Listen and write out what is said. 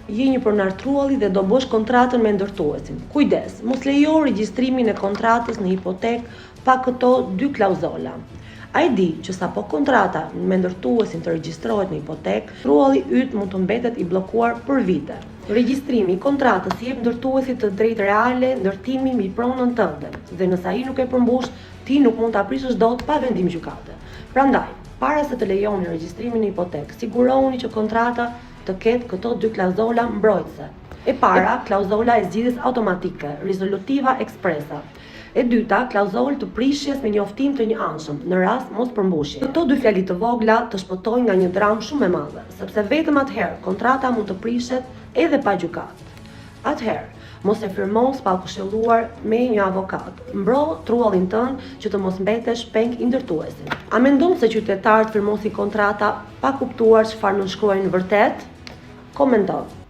Je një pronartrualli dhe do bësh kontratën me ndërtuesin. Kujdes, mos lejo regjistrimin e kontratës në hipotekë pa këto dy klauzola. A i di që sa po kontrata me ndërtuesin të regjistrohet në hipotekë, trualli yt mund të mbetet i bllokuar për vite. Regjistrimi i kontratës jep ndërtuesit të drejtë reale ndërtimi mbi pronën tënde, dhe nëse ai nuk e përmbush, ti nuk mund ta prishësh dot pa vendim gjykate. Prandaj, para se të lejoni regjistrimin në hipotekë, sigurohuni që kontrata të ketë këto dy klauzola mbrojtëse. E para, klauzola e zgjidhjes automatike, rezolutiva ekspresa. E dyta, klauzolë të prishjes me njoftim të njëanshëm, në rast mos përmbushje. Këto dy fjali të vogla të shpëtojnë nga një dramë shumë e madhe, sepse vetëm atëherë kontrata mund të prishet edhe pa gjykatë. Atëherë, mos e firmo pa këshilluar me një avokat. Mbro truallin tënd që të mos mbetesh peng i ndërtuesit. A mendon se qytetarët firmosin kontrata pa kuptuar çfarë nënshkruajnë vërtet? Komento.